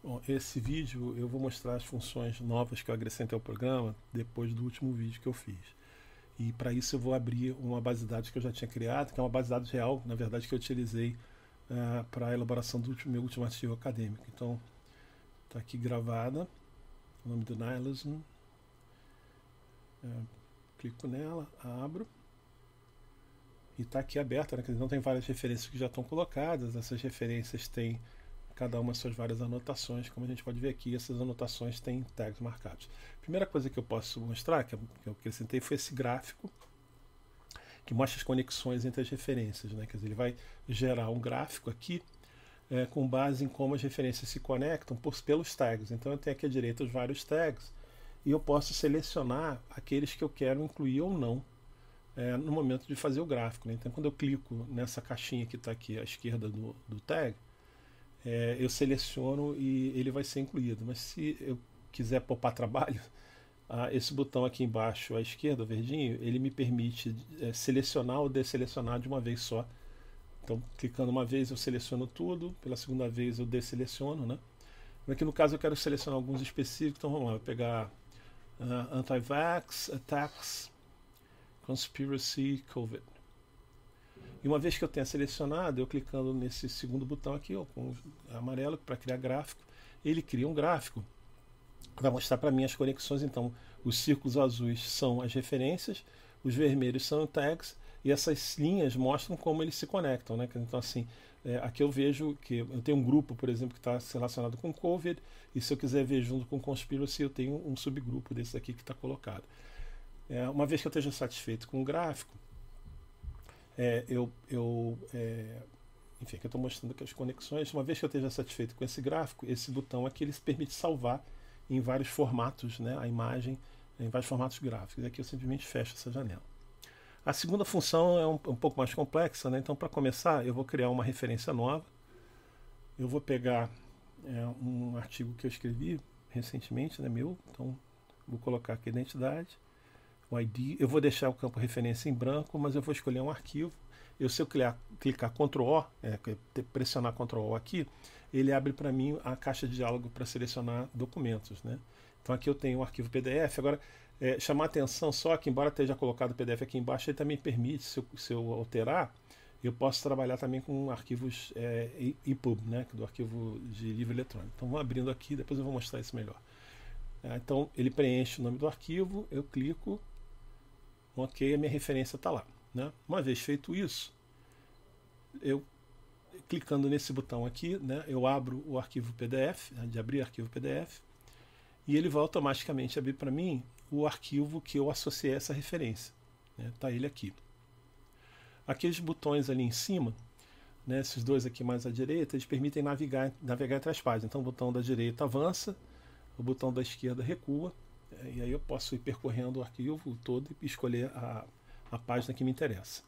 Bom, esse vídeo eu vou mostrar as funções novas que eu acrescentei ao programa depois do último vídeo que eu fiz. E para isso eu vou abrir uma base de dados que eu já tinha criado, que é uma base de dados real, na verdade, que eu utilizei para a elaboração do meu último artigo acadêmico. Então, está aqui gravada, o nome do Nihilism. Clico nela, abro. E está aqui aberta, né? Então tem várias referências que já estão colocadas. Essas referências têm cada uma suas várias anotações. Como a gente pode ver aqui, essas anotações têm tags marcados. A primeira coisa que eu posso mostrar, que eu acrescentei, foi esse gráfico que mostra as conexões entre as referências, né? Quer dizer, ele vai gerar um gráfico aqui com base em como as referências se conectam pelos tags. Então eu tenho aqui à direita os vários tags e eu posso selecionar aqueles que eu quero incluir ou não no momento de fazer o gráfico, né? Então quando eu clico nessa caixinha que está aqui à esquerda do tag, eu seleciono e ele vai ser incluído. Mas se eu quiser poupar trabalho, esse botão aqui embaixo à esquerda, o verdinho, ele me permite selecionar ou desselecionar de uma vez só. Então, clicando uma vez eu seleciono tudo, pela segunda vez eu desseleciono, né? Aqui no caso eu quero selecionar alguns específicos, então vamos lá, vou pegar Anti-Vax, Attacks, Conspiracy, COVID. E uma vez que eu tenha selecionado, eu clicando nesse segundo botão aqui, ó, com amarelo, para criar gráfico, ele cria um gráfico, vai mostrar para mim as conexões. Então, os círculos azuis são as referências, os vermelhos são os tags, e essas linhas mostram como eles se conectam, né? Então, assim, aqui eu vejo que eu tenho um grupo, por exemplo, que está relacionado com COVID, e se eu quiser ver junto com Conspiracy, eu tenho um subgrupo desse aqui que está colocado. Uma vez que eu esteja satisfeito com o gráfico, enfim, aqui eu estou mostrando aqui as conexões. Uma vez que eu esteja satisfeito com esse gráfico, esse botão aqui ele permite salvar em vários formatos, né, a imagem em vários formatos gráficos. Aqui eu simplesmente fecho essa janela. A segunda função é um pouco mais complexa, né? Então, para começar, eu vou criar uma referência nova. Eu vou pegar um artigo que eu escrevi recentemente, né, meu. Então, vou colocar aqui a identidade, o ID. Eu vou deixar o campo referência em branco, mas eu vou escolher um arquivo. Se eu clicar Ctrl O, pressionar Ctrl O aqui, ele abre para mim a caixa de diálogo para selecionar documentos, né? Então aqui eu tenho o arquivo PDF. Agora, chamar a atenção só que, embora esteja colocado o PDF aqui embaixo, ele também permite, se eu alterar, eu posso trabalhar também com arquivos EPUB, né? Do arquivo de livro eletrônico. Então vamos abrindo aqui, depois eu vou mostrar isso melhor. Então ele preenche o nome do arquivo, eu clico, ok, a minha referência está lá, né? Uma vez feito isso, eu clicando nesse botão aqui, né, eu abro o arquivo PDF, de abrir arquivo PDF, e ele vai automaticamente abrir para mim o arquivo que eu associei a essa referência. Está ele aqui. Aqueles botões ali em cima, né, esses dois aqui mais à direita, eles permitem navegar entre as páginas. Então o botão da direita avança, o botão da esquerda recua, e aí eu posso ir percorrendo o arquivo todo e escolher a página que me interessa.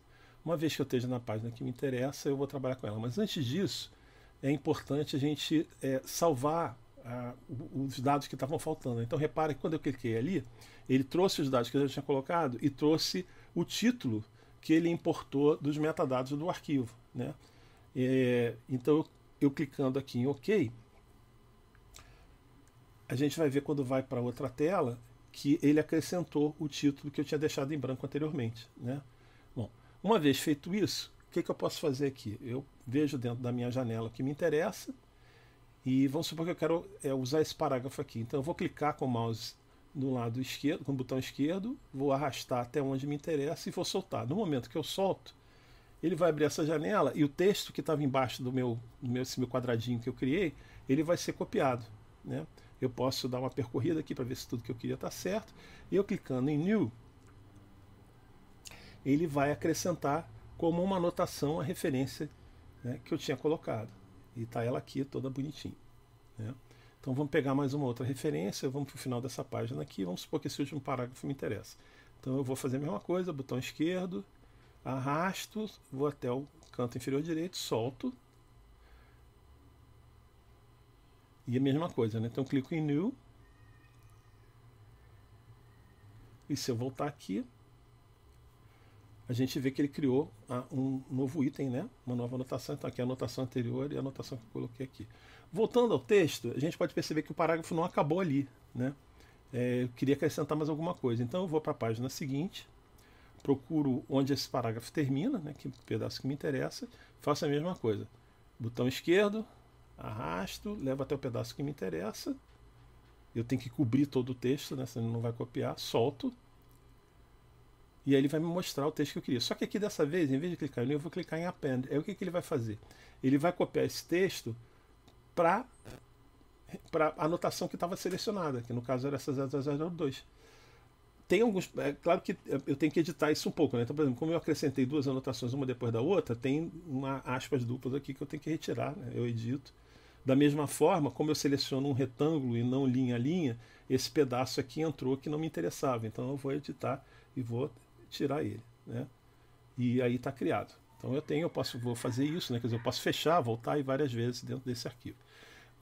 Uma vez que eu esteja na página que me interessa, eu vou trabalhar com ela. Mas antes disso, é importante a gente salvar os dados que estavam faltando. Então repare que quando eu cliquei ali, ele trouxe os dados que eu já tinha colocado e trouxe o título que ele importou dos metadados do arquivo, né? Então eu clicando aqui em OK, a gente vai ver quando vai para outra tela que ele acrescentou o título que eu tinha deixado em branco anteriormente, né? Bom, uma vez feito isso, o que eu posso fazer aqui? Eu vejo dentro da minha janela o que me interessa e vamos supor que eu quero usar esse parágrafo aqui. Então eu vou clicar com o mouse no lado esquerdo, com o botão esquerdo, vou arrastar até onde me interessa e vou soltar. No momento que eu solto, ele vai abrir essa janela e o texto que estava embaixo esse meu quadradinho que eu criei, ele vai ser copiado, né? Eu posso dar uma percorrida aqui para ver se tudo que eu queria está certo. E eu clicando em New, ele vai acrescentar como uma anotação a referência, né, que eu tinha colocado. E está ela aqui toda bonitinha, né? Então vamos pegar mais uma outra referência, vamos para o final dessa página aqui, vamos supor que esse último parágrafo me interessa. Então eu vou fazer a mesma coisa, botão esquerdo, arrasto, vou até o canto inferior direito, solto. E a mesma coisa, né? Então eu clico em New. E se eu voltar aqui, a gente vê que ele criou um novo item, né? Uma nova anotação. Então aqui a anotação anterior e a anotação que eu coloquei aqui. Voltando ao texto, a gente pode perceber que o parágrafo não acabou ali, né? Eu queria acrescentar mais alguma coisa. Então eu vou para a página seguinte, procuro onde esse parágrafo termina, né? Que pedaço que me interessa, faço a mesma coisa. Botão esquerdo, arrasto, levo até o pedaço que me interessa. Eu tenho que cobrir todo o texto, né? Senão não vai copiar. Solto. E aí ele vai me mostrar o texto que eu queria. Só que aqui dessa vez, em vez de clicar em eu vou clicar em Append. Aí o que ele vai fazer? Ele vai copiar esse texto para a anotação que estava selecionada, que no caso era essa 0002. Tem alguns. É claro que eu tenho que editar isso um pouco, né? Então, por exemplo, como eu acrescentei duas anotações uma depois da outra, tem uma aspas duplas aqui que eu tenho que retirar, né? Eu edito. Da mesma forma, como eu seleciono um retângulo e não linha a linha, esse pedaço aqui entrou que não me interessava. Então eu vou editar e vou tirar ele, né? E aí está criado. Então vou fazer isso, né? Quer dizer, eu posso fechar, voltar e várias vezes dentro desse arquivo.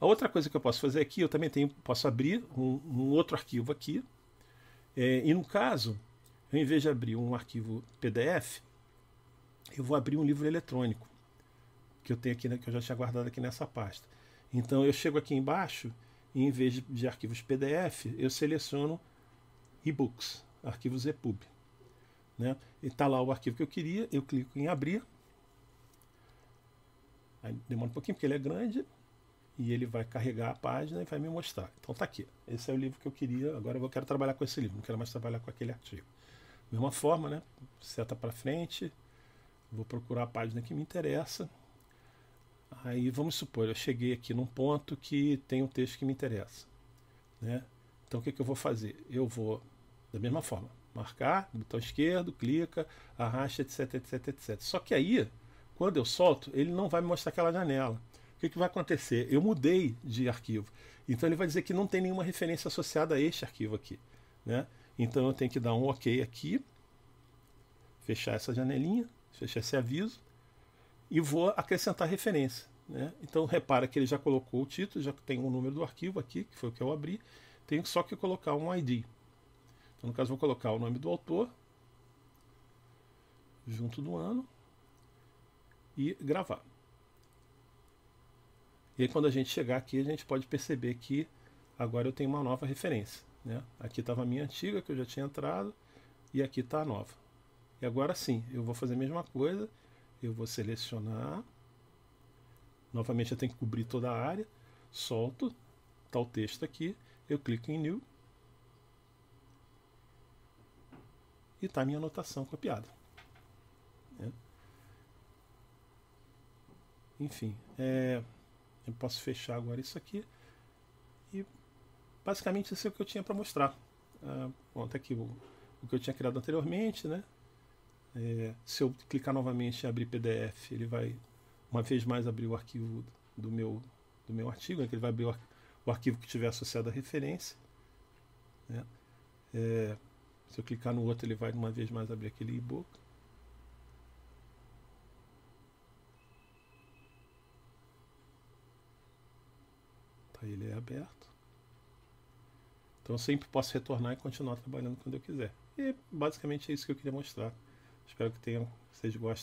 A outra coisa que eu posso fazer aqui, eu também posso abrir um outro arquivo aqui. E no caso, eu, em vez de abrir um arquivo PDF, eu vou abrir um livro eletrônico que eu tenho aqui, né, que eu já tinha guardado aqui nessa pasta. Então eu chego aqui embaixo e em vez de arquivos PDF, eu seleciono e-books, arquivos EPUB. Né? E está lá o arquivo que eu queria, eu clico em abrir. Aí demora um pouquinho porque ele é grande e ele vai carregar a página e vai me mostrar. Então está aqui. Esse é o livro que eu queria. Agora eu quero trabalhar com esse livro, não quero mais trabalhar com aquele artigo. Mesma forma, né? Seta para frente, vou procurar a página que me interessa. Aí vamos supor, eu cheguei aqui num ponto que tem um texto que me interessa. Né? Então o que eu vou fazer? Eu vou, da mesma forma, marcar, botão esquerdo, clica, arrasta, etc, etc, etc. Só que aí, quando eu solto, ele não vai me mostrar aquela janela. O que vai acontecer? Eu mudei de arquivo. Então ele vai dizer que não tem nenhuma referência associada a este arquivo aqui. Né? Então eu tenho que dar um OK aqui, fechar essa janelinha, fechar esse aviso, e vou acrescentar referência. Né? Então repara que ele já colocou o título, já tem o número do arquivo aqui, que foi o que eu abri, tenho só que colocar um ID. Então, no caso, vou colocar o nome do autor, junto do ano, e gravar. E aí, quando a gente chegar aqui, a gente pode perceber que agora eu tenho uma nova referência. Né? Aqui estava a minha antiga, que eu já tinha entrado, e aqui está a nova. E agora sim, eu vou fazer a mesma coisa, eu vou selecionar, novamente eu tenho que cobrir toda a área, solto, está o texto aqui, eu clico em New, e está a minha anotação copiada. Né? Enfim, eu posso fechar agora isso aqui, e basicamente isso é o que eu tinha para mostrar. Bom, tá aqui o que eu tinha criado anteriormente, né? Se eu clicar novamente em abrir PDF, ele vai uma vez mais abrir o arquivo do meu artigo, né, que ele vai abrir o arquivo que tiver associado à referência. Né? Se eu clicar no outro, ele vai uma vez mais abrir aquele e-book. Tá, ele é aberto. Então eu sempre posso retornar e continuar trabalhando quando eu quiser. E basicamente é isso que eu queria mostrar. Espero que vocês gostem.